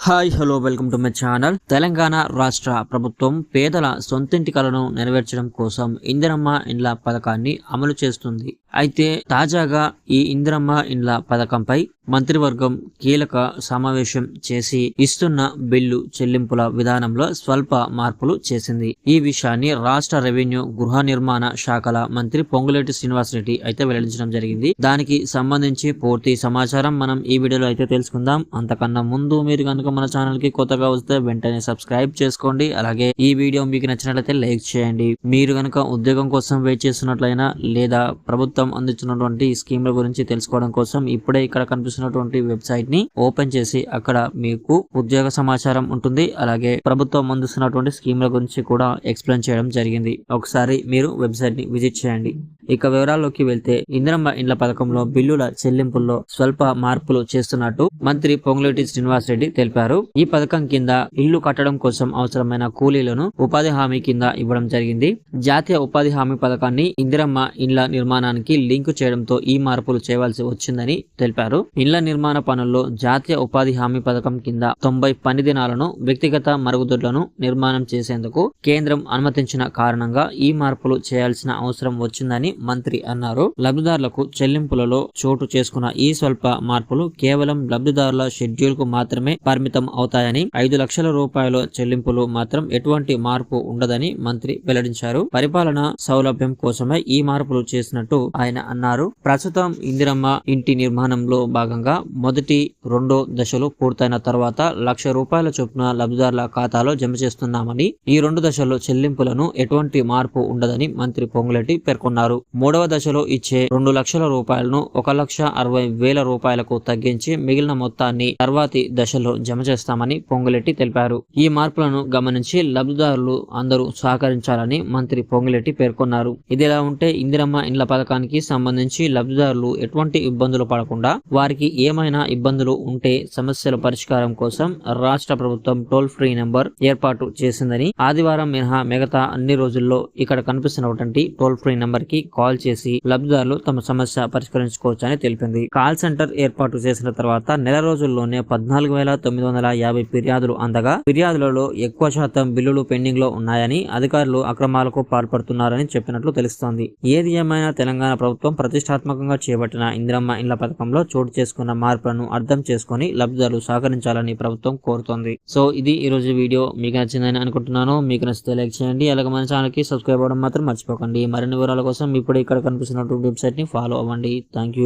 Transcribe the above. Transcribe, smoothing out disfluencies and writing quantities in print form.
Hi hello welcome to my channel. Telangana రాష్ట్ర ప్రభుత్వం పేదల సొంతింటి కలను నెరవేర్చడం కోసం ఇందిరమ్మ ఇండ్ల పథకాన్ని అమలు చేస్తుంది. అయితే తాజాగా ఈ ఇందిరమ్మ ఇండ్ల పథకంపై మంత్రివర్గం కీలక సమావేశం చేసి ఇస్తున్న బిల్లు చెల్లింపుల విధానంలో స్వల్ప మార్పులు చేసింది. ఈ విషయాన్ని రాష్ట్ర రెవెన్యూ గృహ నిర్మాణ శాఖల మంత్రి పొంగులేటి శ్రీనివాసరెడ్డి అయితే వెల్లడించడం జరిగింది. దానికి సంబంధించి పూర్తి సమాచారం మనం ఈ వీడియోలో అయితే తెలుసుకుందాం. అంతకన్నా ముందు మీరు కనుక మన ఛానల్ కి కొత్తగా వస్తే వెంటనే సబ్స్క్రైబ్ చేసుకోండి. అలాగే ఈ వీడియో మీకు నచ్చినట్లయితే లైక్ చేయండి. మీరు కనుక ఉద్యోగం కోసం వెయిట్ చేస్తున్నట్లయినా లేదా ప్రభుత్వం అందించినటువంటి స్కీమ్ల గురించి తెలుసుకోవడం కోసం ఇప్పుడే ఇక్కడ కనిపిస్తున్నటువంటి వెబ్సైట్ ని ఓపెన్ చేసి అక్కడ మీకు ఉద్యోగ సమాచారం ఉంటుంది. అలాగే ప్రభుత్వం అందిస్తున్నటువంటి స్కీమ్ల గురించి కూడా ఎక్స్ప్లెయిన్ చేయడం జరిగింది. ఒకసారి మీరు వెబ్సైట్ ని విజిట్ చేయండి. ఇక వివరాల్లోకి వెళ్తే ఇందిరమ్మ ఇండ్ల పథకంలో బిల్లుల చెల్లింపుల్లో స్వల్ప మార్పులు చేస్తున్నట్టు మంత్రి పొంగులేటి శ్రీనివాసరెడ్డి తెలిపారు. ఈ పథకం కింద ఇల్లు కట్టడం కోసం అవసరమైన కూలీలను ఉపాధి హామీ కింద ఇవ్వడం జరిగింది. జాతీయ ఉపాధి హామీ పథకాన్ని ఇందిరమ్మ ఇండ్ల నిర్మాణానికి లింకు చేయడంతో ఈ మార్పులు చేయవలసి వచ్చిందని తెలిపారు. ఇళ్ల నిర్మాణ పనుల్లో జాతీయ ఉపాధి హామీ పథకం కింద 90 పని దినాలను వ్యక్తిగత మరుగుదొడ్లను నిర్మాణం చేసేందుకు కేంద్రం అనుమతించిన కారణంగా ఈ మార్పులు చేయాల్సిన అవసరం వచ్చిందని మంత్రి అన్నారు. లబ్ధిదారులకు చెల్లింపులలో చోటు చేసుకున్న ఈ స్వల్ప మార్పులు కేవలం లబ్ధిదారుల షెడ్యూల్ కు మాత్రమే పరిమితం అవుతాయని, 5 లక్షల రూపాయల చెల్లింపులు మాత్రం ఎటువంటి మార్పు ఉండదని మంత్రి వెల్లడించారు. పరిపాలన సౌలభ్యం కోసమే ఈ మార్పులు చేసినట్టు ఆయన అన్నారు. ప్రస్తుతం ఇందిరమ్మ ఇంటి నిర్మాణంలో భాగంగా మొదటి, రెండో దశలు పూర్తయిన తర్వాత 1,00,000 రూపాయల చొప్పున లబ్ధిదారుల ఖాతాలో జమ చేస్తున్నామని, ఈ 2 దశల్లో చెల్లింపులను ఎటువంటి మార్పు ఉండదని మంత్రి పొంగులేటి పేర్కొన్నారు. 3వ దశలో ఇచ్చే 2 లక్షల రూపాయలను 1,60,000 రూపాయలకు తగ్గించి మిగిలిన మొత్తాన్ని తర్వాతి దశలో జమ చేస్తామని పొంగులేటి తెలిపారు. ఈ మార్పులను గమనించి లబ్ధిదారులు అందరూ సహకరించాలని మంత్రి పొంగులేటి పేర్కొన్నారు. ఇదిలా ఉంటే ఇందిరమ్మ ఇండ్ల పథకానికి సంబంధించి లబ్ధిదారులు ఎటువంటి ఇబ్బందులు పడకుండా, వారికి ఏమైనా ఇబ్బందులు ఉంటే సమస్యల పరిష్కారం కోసం రాష్ట్ర ప్రభుత్వం టోల్ ఫ్రీ నెంబర్ ఏర్పాటు చేసిందని, ఆదివారం మినహా మిగతా అన్ని రోజుల్లో ఇక్కడ కనిపిస్తున్నటువంటి టోల్ ఫ్రీ నెంబర్ కి కాల్ చేసి లబ్ధిదారులు తమ సమస్య పరిష్కరించుకోవచ్చని తెలిపింది. కాల్ సెంటర్ ఏర్పాటు చేసిన తర్వాత నెల రోజుల్లోనే 14,950 ఫిర్యాదులు అందగా, ఫిర్యాదులలో ఎక్కువ శాతం బిల్లులు పెండింగ్ లో ఉన్నాయని, అధికారులు అక్రమాలకు పాల్పడుతున్నారని చెప్పినట్లు తెలుస్తోంది. ఏది ఏమైనా తెలంగాణ ప్రభుత్వం ప్రతిష్టాత్మకంగా చేపట్టిన ఇందిరమ్మ ఇండ్ల పథకంలో చోటు చేసుకున్న మార్పులను అర్థం చేసుకుని లబ్ధిదారులు సహకరించాలని ప్రభుత్వం కోరుతోంది. సో ఇది ఈ రోజు వీడియో. మీకు నచ్చిందని అనుకుంటున్నాను. మీకు నచ్చితే లైక్ చేయండి. అలాగే మన ఛానల్ కి సబ్స్క్రైబ్ అవ్వడం మాత్రం మర్చిపోకండి. మరిన్ని వివరాల కోసం ఇప్పుడే ఇక్కడ కనిపిస్తున్నటువంటి వెబ్సైట్ ని ఫాలో అవ్వండి. Thank you.